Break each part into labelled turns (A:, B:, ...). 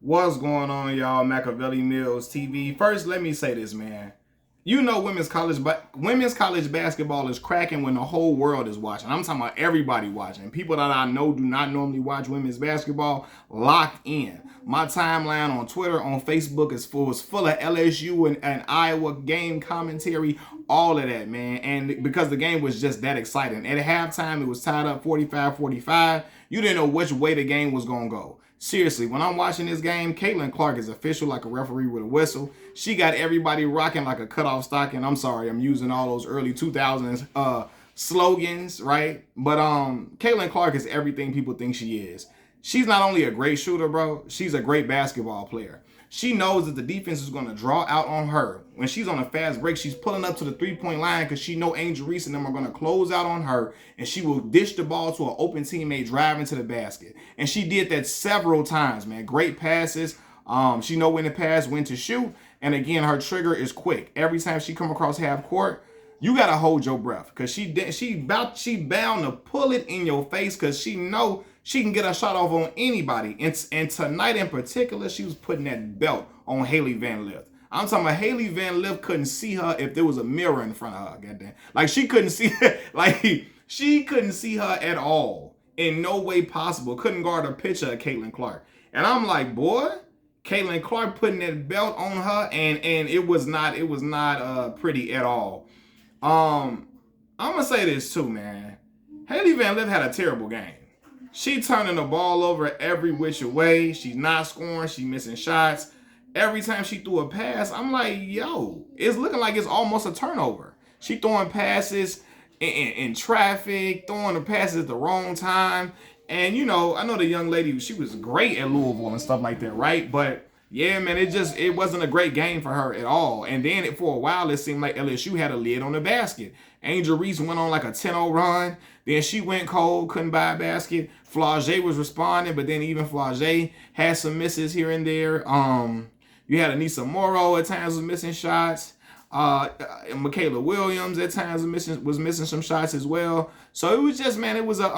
A: What's going on, y'all? Machiavelli Mills TV. First, let me say this, man. You know women's college basketball is cracking when the whole world is watching. I'm talking about everybody watching. People that I know do not normally watch women's basketball locked in. My timeline on Twitter, on Facebook was full of LSU and Iowa game commentary, all of that, man. And because the game was just that exciting. At halftime, it was tied up 45-45. You didn't know which way the game was going to go. Seriously, when I'm watching this game, Caitlin Clark is official like a referee with a whistle. She got everybody rocking like a cutoff stocking. I'm sorry, I'm using all those early 2000s slogans, right? But Caitlin Clark is everything people think she is. She's not only a great shooter, bro, she's a great basketball player. She knows that the defense is going to draw out on her. When she's on a fast break, she's pulling up to the three-point line because she know Angel Reese and them are going to close out on her, and she will dish the ball to an open teammate driving to the basket. And she did that several times, man. Great passes. She know when to pass, when to shoot. And again, her trigger is quick. Every time she come across half court, you gotta hold your breath because she bound to pull it in your face because she know she can get a shot off on anybody. And tonight in particular, she was putting that belt on Hailey Van Lith. I'm talking about Hailey Van Lith couldn't see her if there was a mirror in front of her. Goddamn, like she couldn't see she couldn't see her at all in no way possible. Couldn't guard a picture of Caitlin Clark. And I'm like, boy, Caitlin Clark putting that belt on her, and it was not pretty at all. I'm gonna say this too, man. Hailey Van Lith had a terrible game. She turning the ball over every which way. She's not scoring. She missing shots. Every time she threw a pass, I'm like, yo, it's looking like it's almost a turnover. She throwing passes in traffic, throwing the passes at the wrong time. And, you know, I know the young lady, she was great at Louisville and stuff like that, right? But, yeah, man, it wasn't a great game for her at all. And then for a while, it seemed like LSU had a lid on the basket. Angel Reese went on like a 10-0 run. Then she went cold, couldn't buy a basket. Flau'jae was responding, but then even Flau'jae had some misses here and there. You had Anissa Morrow at times was missing shots. Michaela Williams at times was missing some shots as well. So it was just, man, it was a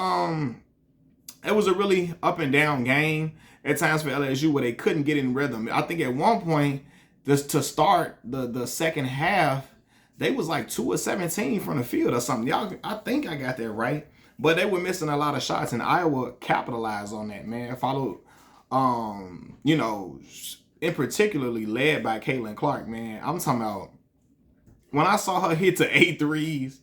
A: really up and down game at times for LSU where they couldn't get in rhythm. I think at one point, just to start the second half, they was like 2 of 17 from the field or something. Y'all, I think I got that right. But they were missing a lot of shots, and Iowa capitalized on that, man. Followed, you know, in particularly led by Caitlin Clark, man. I'm talking about when I saw her hit to 8 threes,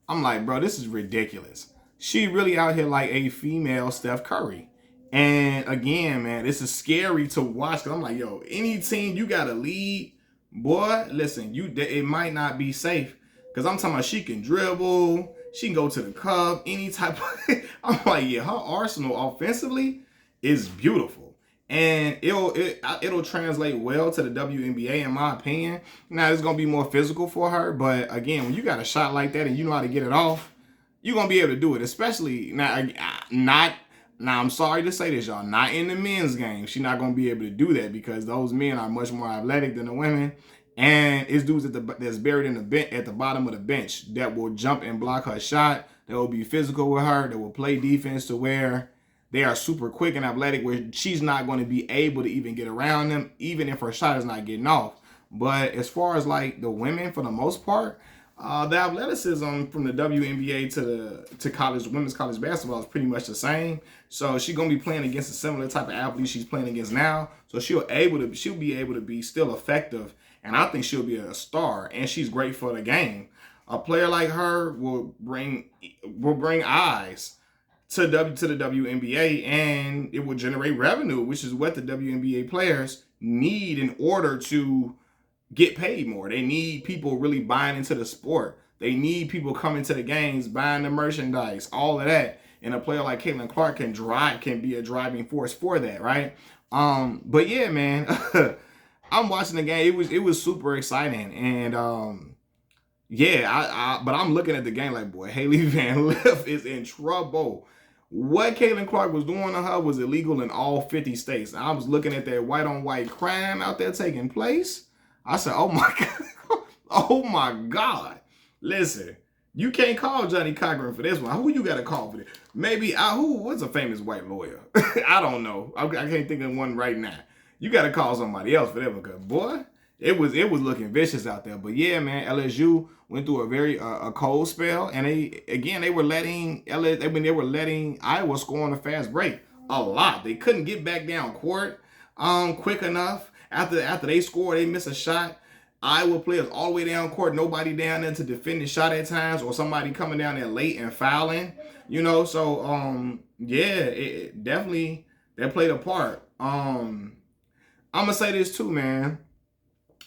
A: I'm like, bro, this is ridiculous. She really out here like a female Steph Curry. And again, man, this is scary to watch because I'm like, yo, any team you got to lead, boy, listen, it might not be safe because I'm talking about she can dribble, she can go to the cup, any type of. I'm like, yeah, her arsenal offensively is beautiful. And it'll translate well to the WNBA in my opinion. Now it's gonna be more physical for her, but again, when you got a shot like that and you know how to get it off, you're gonna be able to do it. Especially now, I'm sorry to say this, y'all, not in the men's game. She's not gonna be able to do that because those men are much more athletic than the women. And it's dudes that's buried in the bench at the bottom of the bench that will jump and block her shot. That will be physical with her. That will play defense to where they are super quick and athletic, where she's not going to be able to even get around them, even if her shot is not getting off. But as far as like the women, for the most part, the athleticism from the WNBA to women's college basketball is pretty much the same. So she's gonna be playing against a similar type of athlete she's playing against now. So she'll be able to be still effective, and I think she'll be a star. And she's great for the game. A player like her will bring eyes to the WNBA, and it will generate revenue, which is what the WNBA players need in order to get paid more. They need people really buying into the sport. They need people coming to the games, buying the merchandise, all of that. And a player like Caitlin Clark can be a driving force for that, right? But yeah, man, I'm watching the game. It was super exciting, and yeah, but I'm looking at the game like, boy, Hailey Van Lith is in trouble. What Caitlin Clark was doing to her was illegal in all 50 states. I was looking at that white on white crime out there taking place. I said, oh my God. Oh my God. Listen, you can't call Johnny Cochran for this one. Who you got to call for this? Maybe, what's a famous white lawyer? I don't know. I can't think of one right now. You got to call somebody else for that because, boy, it was looking vicious out there. But yeah, man, LSU went through a very a cold spell, and they were letting Iowa score on a fast break a lot. They couldn't get back down court quick enough. After they scored, they missed a shot. Iowa players all the way down court, nobody down there to defend the shot at times, or somebody coming down there late and fouling. So yeah, it definitely that played a part. I'm gonna say this too, man.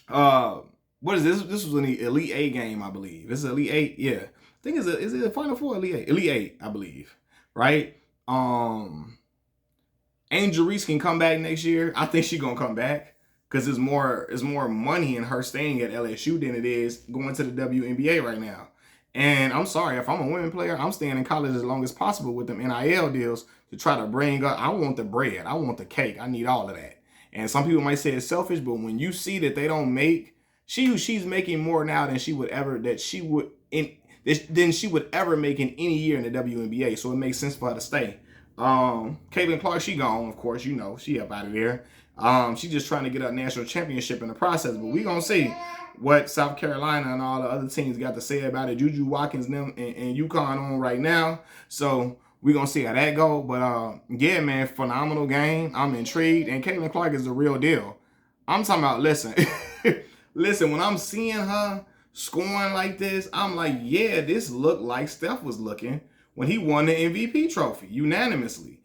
A: What is this? This was an Elite Eight game, I believe. This is Elite Eight, yeah. I think is it a Final Four? Elite Eight, Elite Eight, I believe. Right? Angel Reese can come back next year. I think she's gonna come back because there's more money in her staying at LSU than it is going to the WNBA right now. And I'm sorry, if I'm a women player, I'm staying in college as long as possible with them NIL deals to try to bring up. I want the bread. I want the cake. I need all of that. And some people might say it's selfish, but when you see that they don't make, she's making more now than she would ever make in any year in the WNBA. So it makes sense for her to stay. Caitlin Clark, she gone, of course, she up out of there. She's just trying to get a national championship in the process, but we gonna see what South Carolina and all the other teams got to say about it. Juju Watkins and UConn on right now, so we gonna see how that go. But yeah, man, phenomenal game. I'm intrigued, and Caitlin Clark is the real deal. I'm talking about, listen, listen, when I'm seeing her scoring like this, I'm like, yeah, this looked like Steph was looking when he won the MVP trophy unanimously.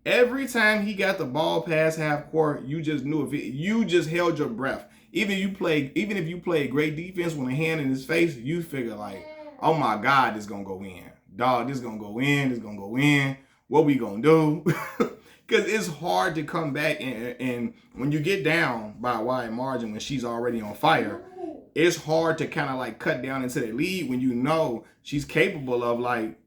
A: Every time he got the ball past half court, you just knew you just held your breath. Even if you played great defense with a hand in his face, you figure like, oh my God, this gonna go in. Dog, this gonna go in, this gonna go in. What we gonna do? Because it's hard to come back and when you get down by a wide margin when she's already on fire, it's hard to kind of like cut down into the lead when you know she's capable of like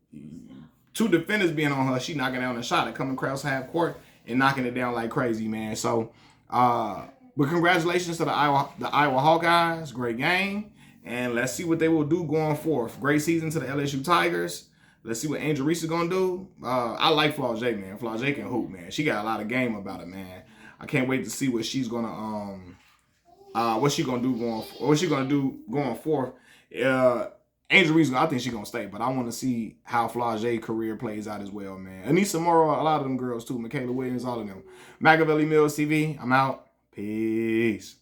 A: two defenders being on her, she knocking down a shot and coming across half court and knocking it down like crazy, man. So, but congratulations to the Iowa Hawkeyes. Great game. And let's see what they will do going forth. Great season to the LSU Tigers. Let's see what Angel Reese is going to do. I like Flau'jae, man. Flau'jae can hoop, man. She got a lot of game about it, man. I can't wait to see what she's going to, what she going to do going forth. Angel Reese, I think she's going to stay, but I want to see how Flau'jae's career plays out as well, man. Anissa Morrow, a lot of them girls too. Michaela Williams, all of them. Machiavelli Mills TV, I'm out. Peace.